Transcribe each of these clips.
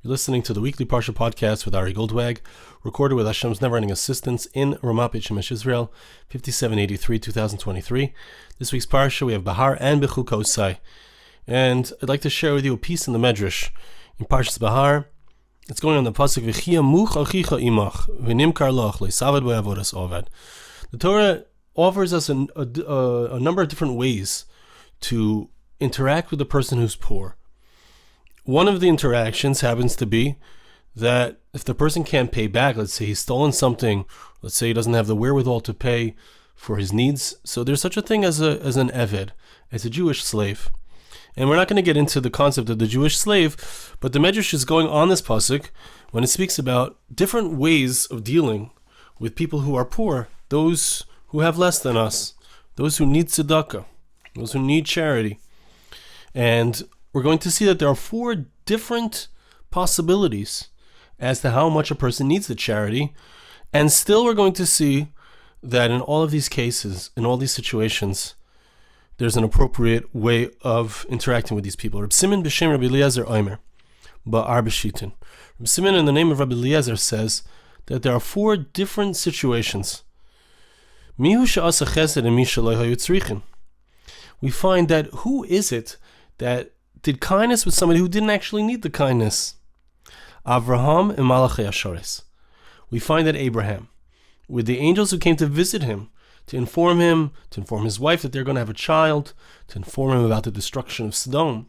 You're listening to the weekly Parsha Podcast with Ari Goldwag, recorded with Hashem's never-ending assistance in Ramat Beit Shemesh, Israel, 5783, 2023. This week's Parsha, we have Behar and Bechukosai. And I'd like to share with you a piece in the Medrash. In Parshas Behar, it's going on the pasuk, V'chia much achicha imach, v'nimkar loch, le'savad b'avodas ovad. The Torah offers us a number of different ways to interact with the person who's poor. One of the interactions happens to be that if the person can't pay back, let's say he's stolen something, let's say he doesn't have the wherewithal to pay for his needs, so there's such a thing as an eved, as a Jewish slave. And we're not going to get into the concept of the Jewish slave, but the Medrash is going on this pasuk when it speaks about different ways of dealing with people who are poor, those who have less than us, those who need tzedakah, those who need charity. And we're going to see that there are four different possibilities as to how much a person needs the charity. And still we're going to see that in all of these cases, in all these situations, there's an appropriate way of interacting with these people. Reb Simon b'shem Rabbi Eliezer Omer, ba'ar b'shitin. Reb Simon, in the name of Rabbi Eliezer, says that there are four different situations. Mihu she'asa chesed and mi she'lo hayu tzrichin. We find that who is it that did kindness with somebody who didn't actually need the kindness? Avraham and Malachei Asharis. We find that Abraham, with the angels who came to visit him, to inform his wife that they're going to have a child, to inform him about the destruction of Sodom.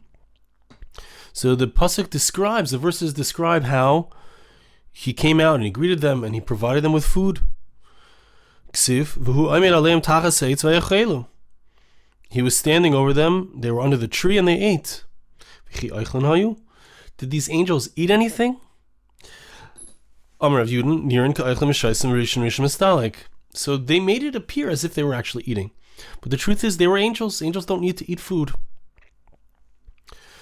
So the verses describe how he came out and he greeted them and he provided them with food. He was standing over them, they were under the tree and they ate. Did these angels eat anything? So they made it appear as if they were actually eating. But the truth is, they were angels. Angels don't need to eat food.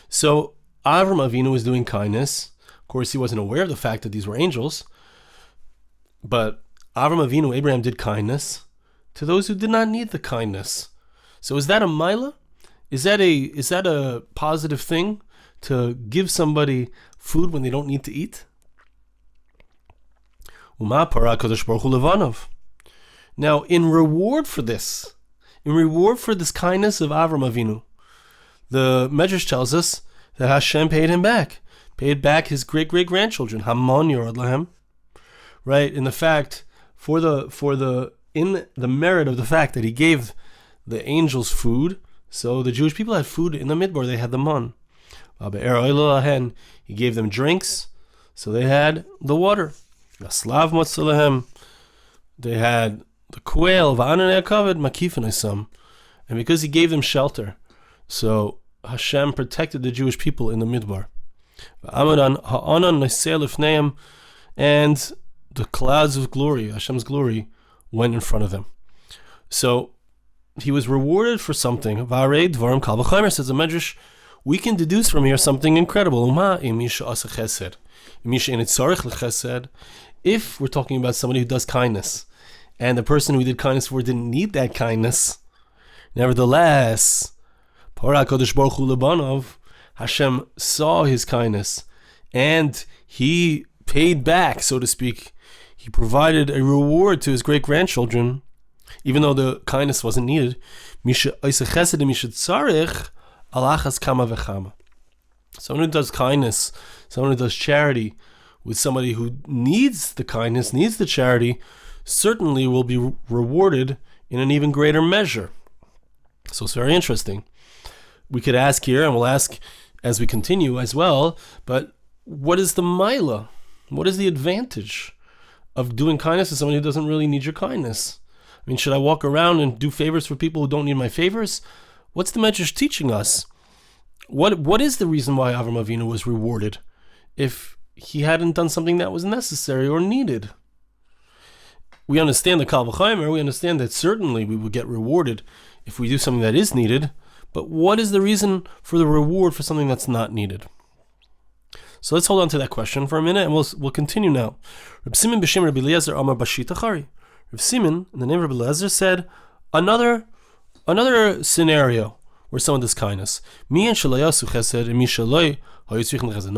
So Avraham Avinu was doing kindness. Of course, he wasn't aware of the fact that these were angels. But Avraham Avinu, Abraham, did kindness to those who did not need the kindness. So is that a milah? Is that a positive thing to give somebody food when they don't need to eat? Now, in reward for this kindness of Avraham Avinu, the Medrash tells us that Hashem paid back his great-great-grandchildren, Hamon Yorod Lahem, right? In the fact, in the merit of the fact that he gave the angels food, so the Jewish people had food in the midbar, they had the man. He gave them drinks, so they had the water. They had the quail, and because he gave them shelter, so Hashem protected the Jewish people in the midbar. And the clouds of glory, Hashem's glory, went in front of them. So he was rewarded for something. Says the Medrash, we can deduce from here something incredible. If we're talking about somebody who does kindness, and the person who did kindness for didn't need that kindness, nevertheless, Hashem saw his kindness, and he paid back, so to speak. He provided a reward to his great-grandchildren, even though the kindness wasn't needed. Someone who does kindness, someone who does charity with somebody who needs the kindness, needs the charity, certainly will be rewarded in an even greater measure. So it's very interesting. We could ask here, and we'll ask as we continue as well, but what is the milah? What is the advantage of doing kindness to someone who doesn't really need your kindness? I mean, should I walk around and do favors for people who don't need my favors? What's the Medrash teaching us? What is the reason why Avraham Avinu was rewarded if he hadn't done something that was necessary or needed? We understand the Kal V'Chomer, we understand that certainly we will get rewarded if we do something that is needed, but what is the reason for the reward for something that's not needed? So let's hold on to that question for a minute, and we'll continue now. Reb Simon b'shem Rabbi Eliezer Amar Bashita Chari. Reb Simon, in the name of Rabbi Eliezer, said another scenario where someone does kindness. No,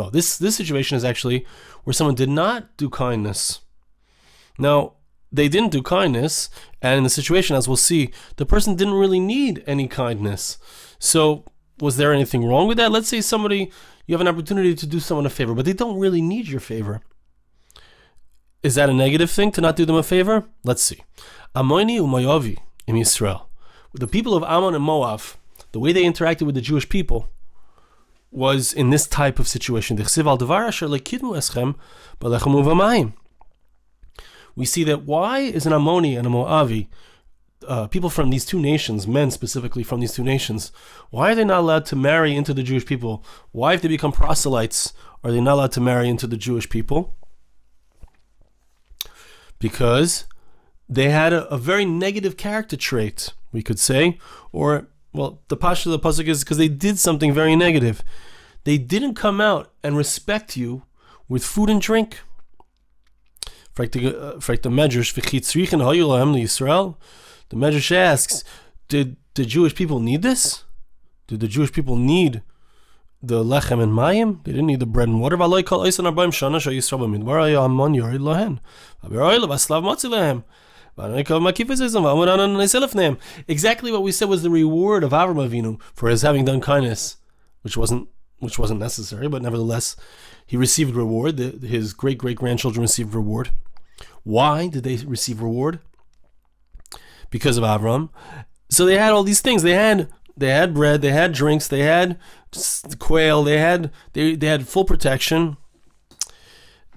this situation is actually where someone did not do kindness. Now, they didn't do kindness, and in the situation, as we'll see, the person didn't really need any kindness. So, was there anything wrong with that? Let's say you have an opportunity to do someone a favor, but they don't really need your favor. Is that a negative thing to not do them a favor? Let's see. Amon and Moav in Yisro. The people of Amon and Moav, the way they interacted with the Jewish people was in this type of situation. We see that why is an Ammoni and a Moavi, people from these two nations, men specifically from these two nations, why are they not allowed to marry into the Jewish people? Why, if they become proselytes, are they not allowed to marry into the Jewish people? Because they had a very negative character trait, we could say, or, well, the Parsha of the Pasuk is because they did something very negative. They didn't come out and respect you with food and drink. The Medrash asks, did the Jewish people need this? Did the Jewish people need the lechem and mayim? They didn't need the bread and water. Exactly what we said was the reward of Avraham Avinu for his having done kindness, which wasn't necessary, but nevertheless, he received reward. His great-great-grandchildren received reward. Why did they receive reward? Because of Avraham. So they had all these things. They had bread, they had drinks, they had quail, they had full protection.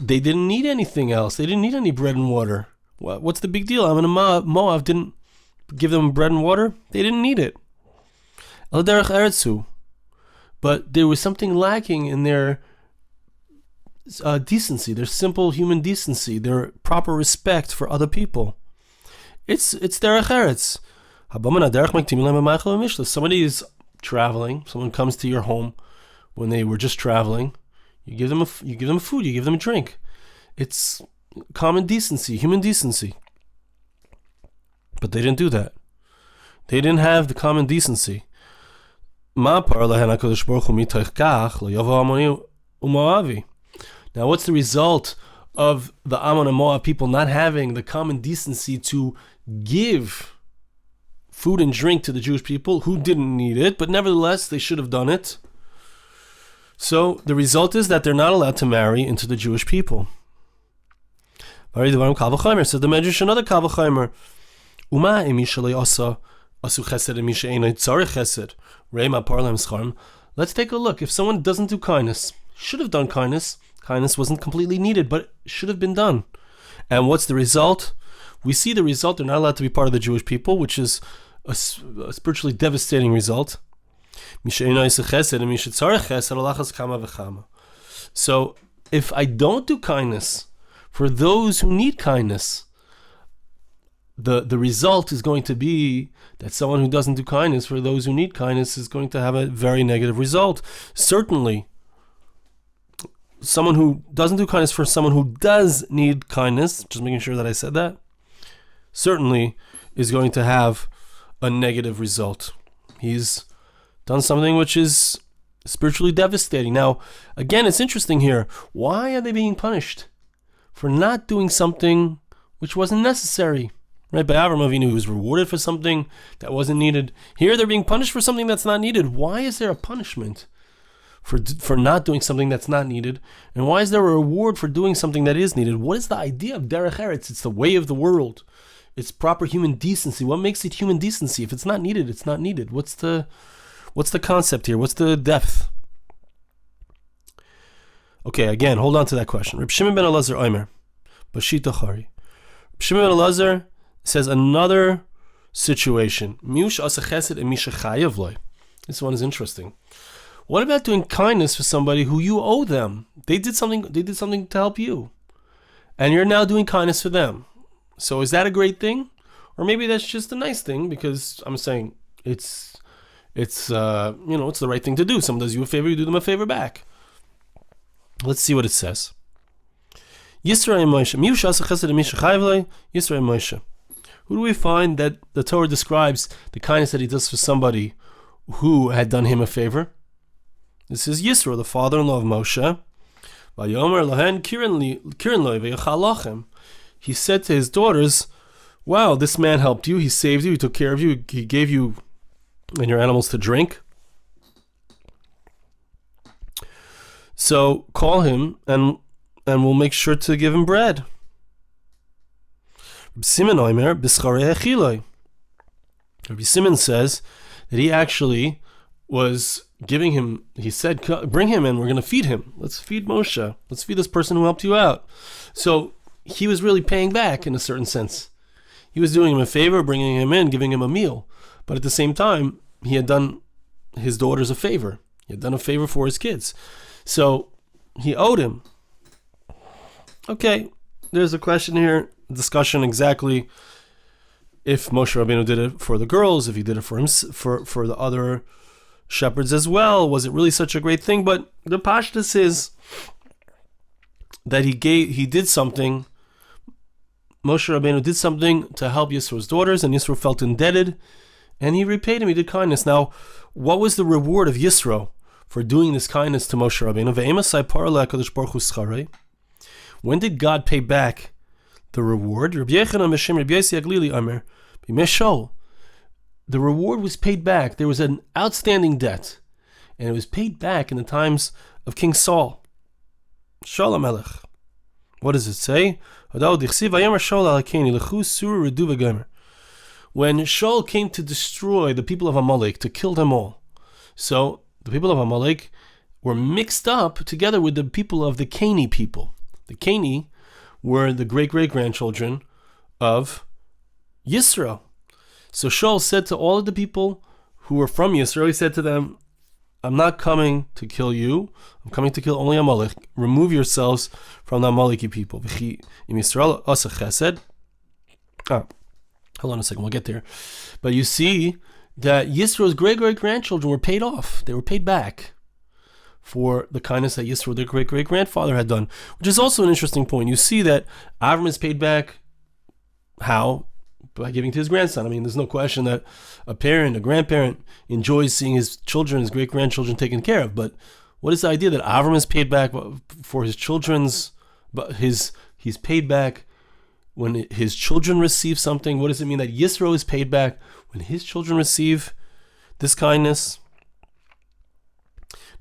They didn't need anything else. They didn't need any bread and water. What's the big deal? Amon and Moav didn't give them bread and water. They didn't need it. But there was something lacking in their decency, their simple human decency, their proper respect for other people. It's derech eretz. Somebody is traveling. Someone comes to your home when they were just traveling. You give them food. You give them a drink. It's common decency, human decency. But they didn't do that. They didn't have the common decency. Now, what's the result of the Amon and Moav people not having the common decency to give food and drink to the Jewish people who didn't need it, but nevertheless they should have done it? So the result is that they're not allowed to marry into the Jewish people. So the Medrash, another Kal V'chomer. Let's take a look. If someone doesn't do kindness, should have done kindness wasn't completely needed, but should have been done. And what's the result? We see the result. They're not allowed to be part of the Jewish people, which is a spiritually devastating result. So if I don't do kindness for those who need kindness, the result is going to be that someone who doesn't do kindness for those who need kindness is going to have a very negative result. Certainly, someone who doesn't do kindness for someone who does need kindness, just making sure that I said that, certainly is going to have a negative result. He's done something which is spiritually devastating. Now, again, it's interesting here. Why are they being punished? For not doing something which wasn't necessary. Right? By Avraham Avinu, he was rewarded for something that wasn't needed. Here they're being punished for something that's not needed. Why is there a punishment for not doing something that's not needed? And why is there a reward for doing something that is needed? What is the idea of derech eretz? It's the way of the world. It's proper human decency. What makes it human decency? If it's not needed, it's not needed. What's the concept here? What's the depth? Okay, again, hold on to that question. Reb Shimon ben Elazar Omer, Bashita Chari. Reb Shimon ben Elazar says another situation. Miush asa chesed and misha chayav loy. This one is interesting. What about doing kindness for somebody who you owe them? They did something to help you, and you're now doing kindness for them. So is that a great thing? Or maybe that's just a nice thing, because I'm saying it's the right thing to do. Someone does you a favor, you do them a favor back. Let's see what it says. Yisro and Moshe. Miush asa chesed and misha chayav loy. Yisro and Moshe. Who do we find that the Torah describes the kindness that he does for somebody who had done him a favor. This is Yisro, the father-in-law of Moshe. He said to his daughters, wow, this man helped you, he saved you, he took care of you, he gave you and your animals to drink. So call him and we'll make sure to give him bread. Rabbi Simon says that he actually was giving him, he said, bring him in, we're going to feed him. Let's feed Moshe. Let's feed this person who helped you out. So he was really paying back in a certain sense. He was doing him a favor, bringing him in, giving him a meal. But at the same time, he had done his daughters a favor. He had done a favor for his kids. So he owed him. Okay, there's a question here, discussion exactly if Moshe Rabbeinu did it for the girls, if he did it for him, for the other shepherds as well. Was it really such a great thing? But the pashtus is that he did something. Moshe Rabbeinu did something to help Yisro's daughters, and Yisro felt indebted, and he repaid him. He did kindness. Now, what was the reward of Yisro for doing this kindness to Moshe Rabbeinu? When did God pay back the reward? The reward was paid back. There was an outstanding debt, and it was paid back in the times of King Saul. Shaul HaMelech. What does it say? When Shaul came to destroy the people of Amalek, to kill them all, so the people of Amalek were mixed up together with the people of the Canaanite people. The Canaanite were the great-great-grandchildren of Yisro. So Shaul said to all of the people who were from Yisro, he said to them, I'm not coming to kill you. I'm coming to kill only Amalek. Remove yourselves from the Amaleki people. Hold on a second, we'll get there. But you see that Yisro's great-great-grandchildren were paid off. They were paid back for the kindness that Yisro, their great-great-grandfather, had done, which is also an interesting point. You see that Avraham is paid back. How? By giving to his grandson. I mean, there's no question that a grandparent, enjoys seeing his children, his great-grandchildren taken care of. But what is the idea that Avraham is paid back for his children's, but he's paid back when his children receive something? What does it mean that Yisro is paid back when his children receive this kindness?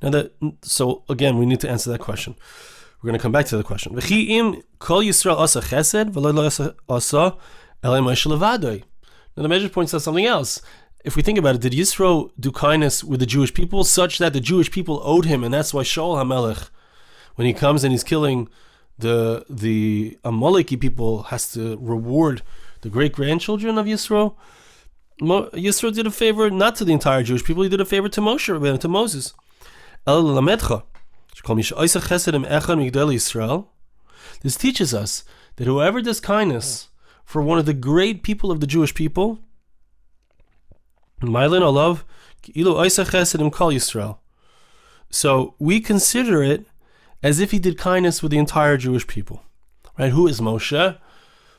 Now so again, we need to answer that question. We're going to come back to the question. Now the Medrash points out something else. If we think about it, did Yisro do kindness with the Jewish people such that the Jewish people owed him, and that's why Shaul HaMelech, when he comes and he's killing the Amaleki people, has to reward the great-grandchildren of Yisro? Yisro did a favor not to the entire Jewish people, he did a favor to Moshe, to Moses. This teaches us that whoever does kindness for one of the great people of the Jewish people, so we consider it as if he did kindness with the entire Jewish people. Right? Who is Moshe?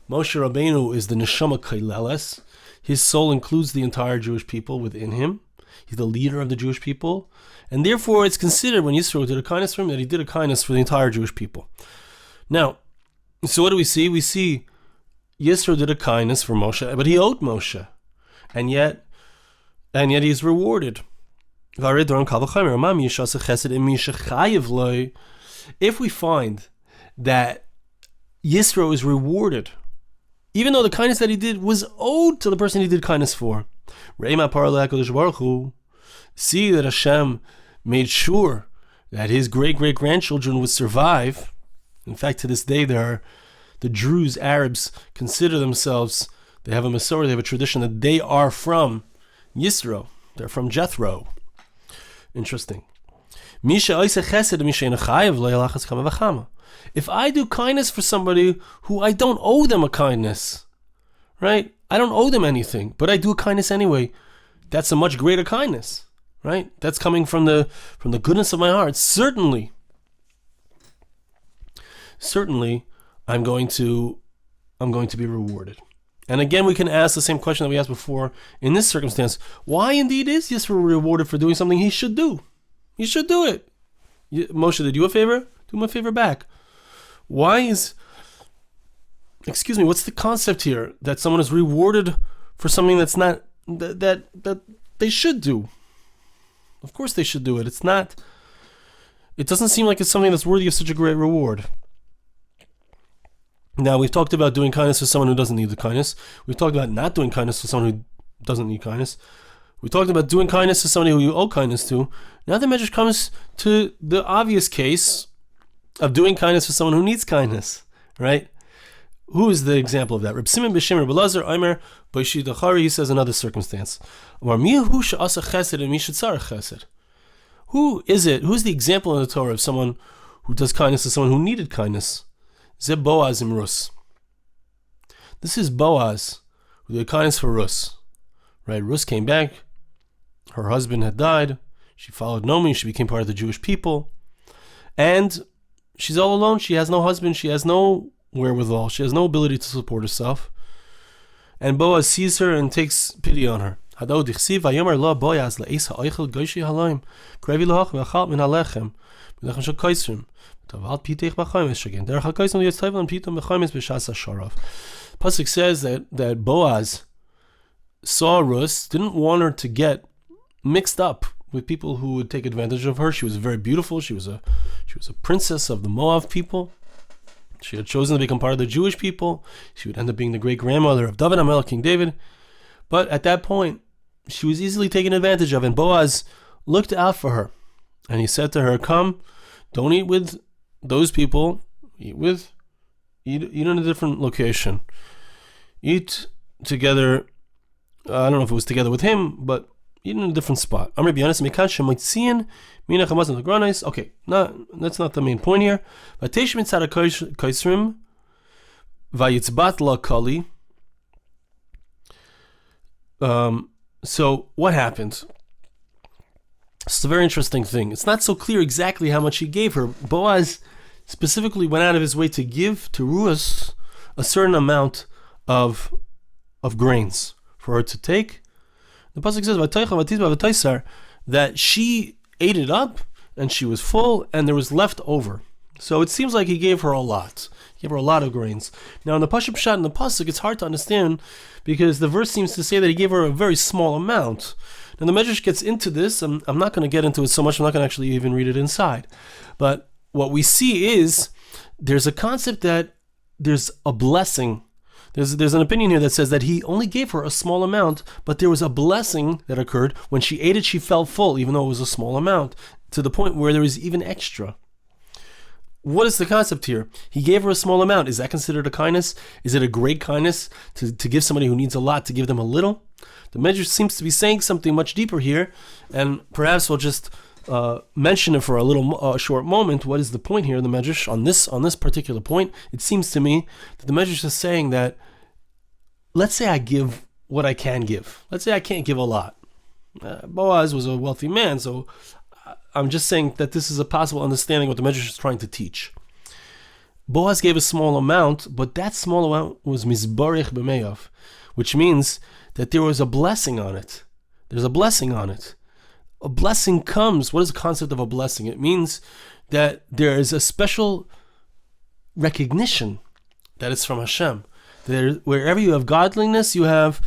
Moshe Rabbeinu is the neshama kaileles. His soul includes the entire Jewish people within him. He's the leader of the Jewish people. And therefore it's considered, when Yisro did a kindness for him, that he did a kindness for the entire Jewish people. Now, so what do we see? We see Yisro did a kindness for Moshe, but he owed Moshe. And yet he's rewarded. If we find that Yisro is rewarded, even though the kindness that he did was owed to the person he did kindness for, see that Hashem made sure that his great-great-grandchildren would survive. In fact, to this day, the Druze, Arabs, consider themselves, they have a Masorah, they have a tradition that they are from Yisro. They're from Jethro. Interesting. If I do kindness for somebody who I don't owe them a kindness, right? I don't owe them anything, but I do a kindness anyway. That's a much greater kindness, right? That's coming from the goodness of my heart. Certainly, I'm going to be rewarded. And again, we can ask the same question that we asked before in this circumstance. Why indeed is Yisro rewarded for doing something he should do? He should do it. Moshe did you a favor? Do him a favor back. What's the concept here that someone is rewarded for something that's not, that they should do? Of course they should do it. It doesn't seem like it's something that's worthy of such a great reward. Now, we've talked about doing kindness to someone who doesn't need the kindness. We've talked about not doing kindness to someone who doesn't need kindness. We talked about doing kindness to somebody who you owe kindness to. Now the Medrash comes to the obvious case of doing kindness to someone who needs kindness, right? Who is the example of that? Reb Simon B'Shem Reb Elazar Omer Boishi Dachari, he says another circumstance. Who is it? Who's the example in the Torah of someone who does kindness to someone who needed kindness? Ze Boaz im Rus. This is Boaz who did kindness for Rus. Right? Rus came back. Her husband had died. She followed Nomi. She became part of the Jewish people. And she's all alone. She has no husband. She has no wherewithal. She has no ability to support herself. And Boaz sees her and takes pity on her. Pasuk says that Boaz saw Ruth, didn't want her to get mixed up with people who would take advantage of her. She was very beautiful. She was a princess of the Moav people. She had chosen to become part of the Jewish people. She would end up being the great grandmother of David HaMelech, King David. But at that point, she was easily taken advantage of, and Boaz looked out for her. And he said to her, "Come, don't eat with those people. Eat in a different location. Eat together." I don't know if it was together with him, but eat in a different spot. Okay, no, that's not the main point here. So what happened? It's a very interesting thing. It's not so clear exactly how much he gave her. Boaz specifically went out of his way to give to Ruth a certain amount of grains for her to take. The pasuk says that she ate it up and she was full and there was left over. So it seems like he gave her a lot. He gave her a lot of grains. Now in the Parsha Pshat in the pasuk, it's hard to understand because the verse seems to say that he gave her a very small amount. Now the Medrash gets into this. I'm not going to get into it so much. I'm not going to actually even read it inside. But what we see is there's a concept that there's a blessing. There's an opinion here that says that he only gave her a small amount, but there was a blessing that occurred. When she ate it, she felt full, even though it was a small amount, to the point where there was even extra. What is the concept here? He gave her a small amount. Is that considered a kindness? Is it a great kindness to give somebody who needs a lot, to give them a little? The Medrash seems to be saying something much deeper here, and perhaps we'll just mention it for a short moment. What is the point here in the Medrash on this particular point? It seems to me that the Medrash is saying that, let's say I give what I can give. Let's say I can't give a lot. Boaz was a wealthy man, so I'm just saying that this is a possible understanding what the Medrash is trying to teach. Boaz gave a small amount, but that small amount was mizbarich b'meyav, which means that there was a blessing on it. There's a blessing on it. A blessing comes. What is the concept of a blessing? It means that there is a special recognition that it's from Hashem. Wherever you have godliness, you have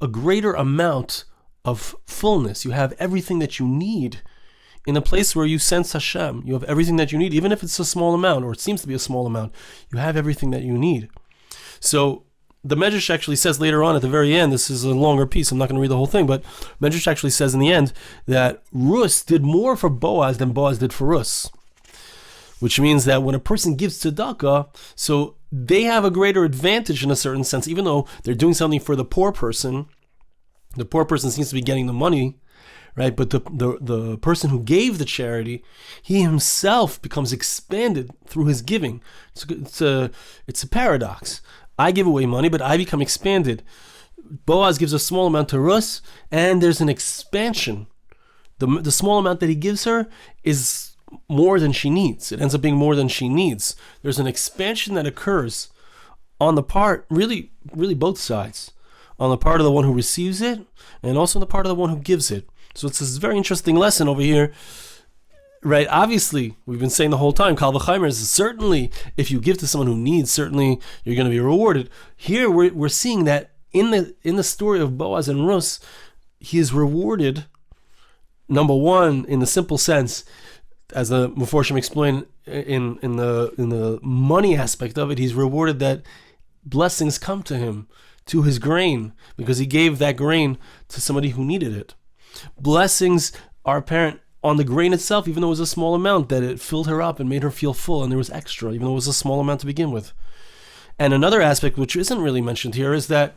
a greater amount of fullness. You have everything that you need. In a place where you sense Hashem, you have everything that you need, even if it's a small amount, or it seems to be a small amount, you have everything that you need. So the Medrash actually says later on at the very end, this is a longer piece, I'm not going to read the whole thing, but Medrash actually says in the end that Ruth did more for Boaz than Boaz did for Ruth. Which means that when a person gives tzedakah, so they have a greater advantage in a certain sense, even though they're doing something for the poor person seems to be getting the money, right? But the person who gave the charity, he himself becomes expanded through his giving. It's a paradox. I give away money, but I become expanded. Boaz gives a small amount to Ruth, and there's an expansion. The small amount that he gives her is more than she needs. It ends up being more than she needs. There's an expansion that occurs on the part, really both sides, on the part of the one who receives it and also on the part of the one who gives it. So it's this very interesting lesson over here, right? Obviously, we've been saying the whole time, Kal v'chaimer is certainly, if you give to someone who needs, certainly you're going to be rewarded. Here we're seeing that in the story of Boaz and Ruth, he is rewarded, number one, in the simple sense, as the Meforshim explained, in the money aspect of it, he's rewarded that blessings come to him, to his grain, because he gave that grain to somebody who needed it. Blessings are apparent on the grain itself, even though it was a small amount, that it filled her up and made her feel full, and there was extra, even though it was a small amount to begin with. And another aspect, which isn't really mentioned here, is that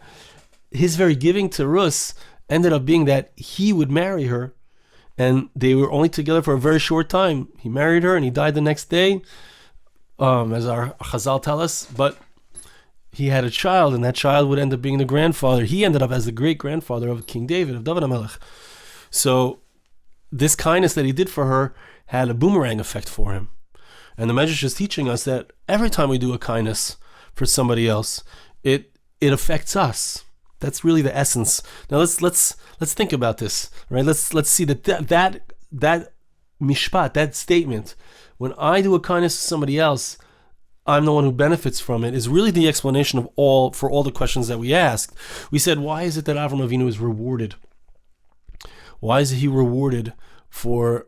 his very giving to Ruth ended up being that he would marry her, and they were only together for a very short time. He married her and he died the next day, as our Chazal tell us, but he had a child, and that child would end up being the grandfather. He ended up as the great-grandfather of King David, of David HaMelech. So this kindness that he did for her had a boomerang effect for him. And the Medrash is teaching us that every time we do a kindness for somebody else, it affects us. That's really the essence. Now let's think about this, right? Let's see that mishpat, that statement, when I do a kindness to somebody else, I'm the one who benefits from it, is really the explanation for all the questions that we asked. We said, why is it that Avraham Avinu is rewarded? Why is he rewarded for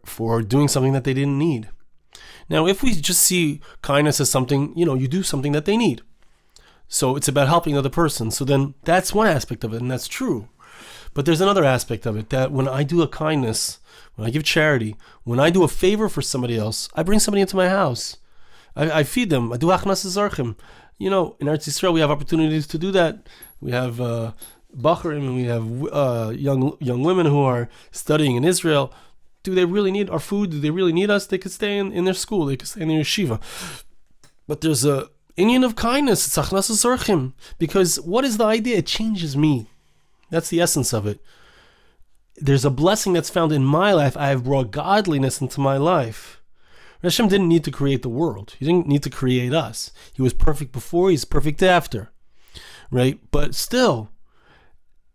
doing something that they didn't need? Now, if we just see kindness as something, you do something that they need. So it's about helping the other person. So then that's one aspect of it, and that's true. But there's another aspect of it, that when I do a kindness, when I give charity, when I do a favor for somebody else, I bring somebody into my house. I feed them. I do achnas zarchim. In Eretz Yisrael, we have opportunities to do that. We have bacharim, and we have young women who are studying in Israel. Do they really need our food? Do they really need us? They could stay in their school. They could stay in their yeshiva. But there's a inyan of kindness. It's achnas zarchim. Because what is the idea? It changes me. That's the essence of it. There's a blessing that's found in my life. I have brought godliness into my life. Hashem didn't need to create the world. He didn't need to create us. He was perfect before, he's perfect after. Right? But still,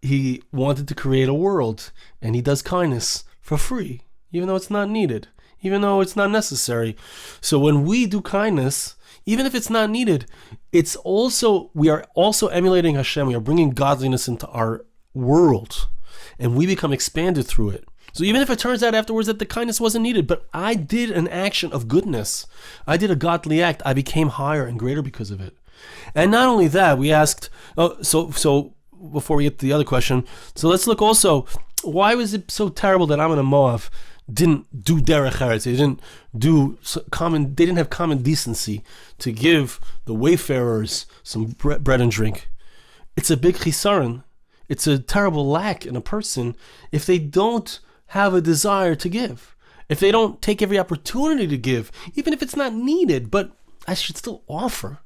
he wanted to create a world, and he does kindness for free, even though it's not needed, even though it's not necessary. So when we do kindness, even if it's not needed, we are also emulating Hashem. We are bringing godliness into our world, and we become expanded through it. So even if it turns out afterwards that the kindness wasn't needed, but I did an action of goodness, I did a godly act, I became higher and greater because of it. And not only that, we asked, so before we get to the other question, so let's look also, why was it so terrible that Amon and Moav didn't do derech eretz? They didn't have common decency to give the wayfarers some bread and drink. It's a big chisaron. It's a terrible lack in a person if they don't have a desire to give, if they don't take every opportunity to give, even if it's not needed, but I should still offer.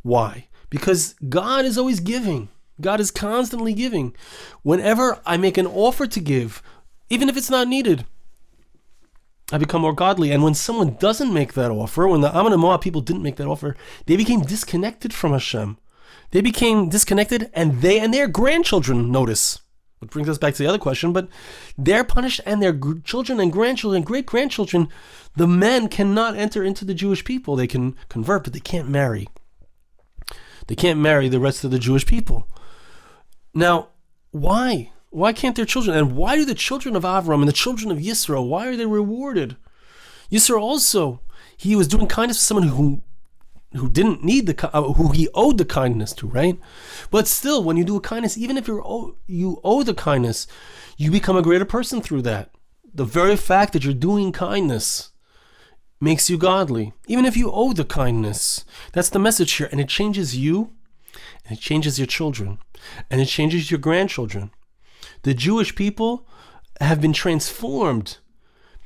Why? Because God is always giving. God is constantly giving. Whenever I make an offer to give, even if it's not needed, I become more godly. And when someone doesn't make that offer, when the Amon and Moav people didn't make that offer, they became disconnected from Hashem. They became disconnected, and they and their grandchildren, notice, which brings us back to the other question, but they're punished, and their children and grandchildren, great-grandchildren, the men cannot enter into the Jewish people. They can convert, but they can't marry. They can't marry the rest of the Jewish people. Now, why? Why can't their children? And why do the children of Avraham and the children of Yisro, why are they rewarded? Yisro also, he was doing kindness to someone who didn't need who he owed the kindness to, right? But still, when you do a kindness, even if you owe the kindness, you become a greater person through that. The very fact that you're doing kindness makes you godly, even if you owe the kindness. That's the message here, and it changes you, and it changes your children, and it changes your grandchildren. The Jewish people have been transformed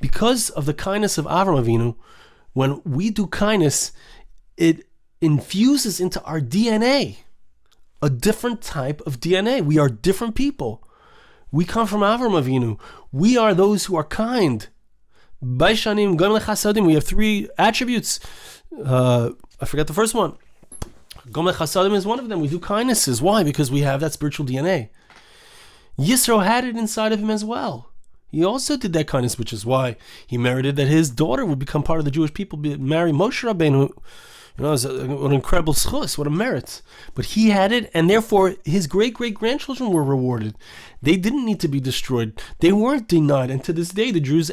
because of the kindness of Avraham Avinu. When we do kindness, it infuses into our DNA a different type of DNA. We are different people. We come from Avraham Avinu. We are those who are kind. Baishanim, Gam lechasadim. We have three attributes. I forgot the first one. Gomel Chasadim is one of them. We do kindnesses. Why? Because we have that spiritual DNA. Yisro had it inside of him as well. He also did that kindness, which is why he merited that his daughter would become part of the Jewish people, marry Moshe Rabbeinu. What an incredible schus, what a merit. But he had it, and therefore his great-great-grandchildren were rewarded. They didn't need to be destroyed. They weren't denied. And to this day, the Jews,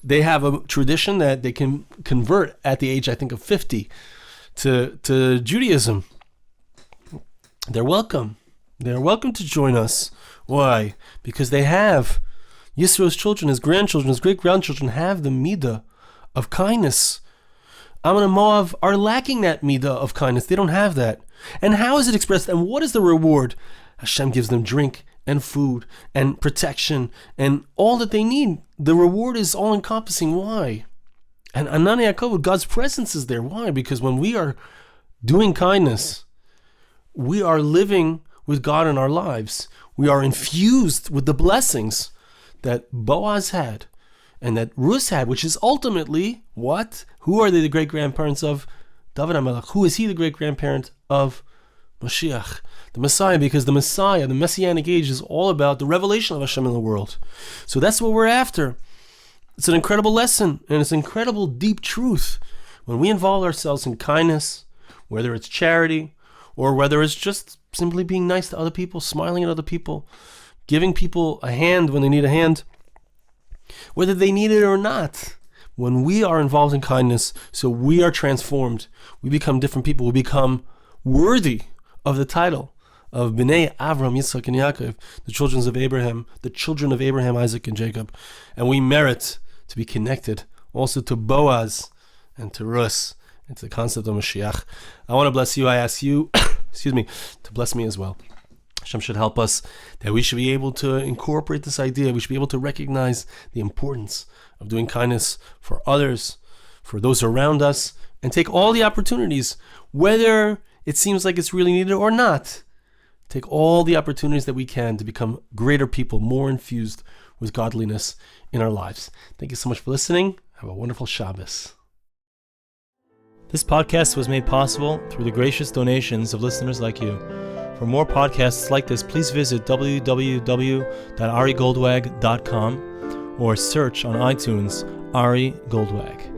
they have a tradition that they can convert at the age, I think, of 50 to Judaism. They're welcome. They're welcome to join us. Why? Because they have Yisro's children, his grandchildren, his great-grandchildren have the midah of kindness. Amon and Moav are lacking that midah of kindness. They don't have that. And how is it expressed? And what is the reward? Hashem gives them drink and food and protection and all that they need. The reward is all-encompassing. Why? And Anan Yaakov, God's presence is there. Why? Because when we are doing kindness, we are living with God in our lives. We are infused with the blessings that Boaz had and that Ruth had, which is ultimately what? Who are they the great-grandparents of? David HaMelech. Who is he the great-grandparent of? Mashiach, the Messiah, because the Messiah, the Messianic age, is all about the revelation of Hashem in the world. So that's what we're after. It's an incredible lesson, and it's an incredible deep truth. When we involve ourselves in kindness, whether it's charity, or whether it's just simply being nice to other people, smiling at other people, giving people a hand when they need a hand, whether they need it or not. When we are involved in kindness, so we are transformed. We become different people. We become worthy of the title of Bnei Avraham, Yitzchak, and Yaakov, the children of Abraham, Isaac, and Jacob. And we merit to be connected also to Boaz and to Ruth and to the concept of Mashiach. I want to bless you. I ask you, to bless me as well. Hashem should help us, that we should be able to incorporate this idea. We should be able to recognize the importance of doing kindness for others, for those around us, and take all the opportunities, whether it seems like it's really needed or not. Take all the opportunities that we can to become greater people, more infused with godliness in our lives. Thank you so much for listening. Have a wonderful Shabbos. This podcast was made possible through the gracious donations of listeners like you. For more podcasts like this, please visit www.arigoldwag.com or search on iTunes Ari Goldwag.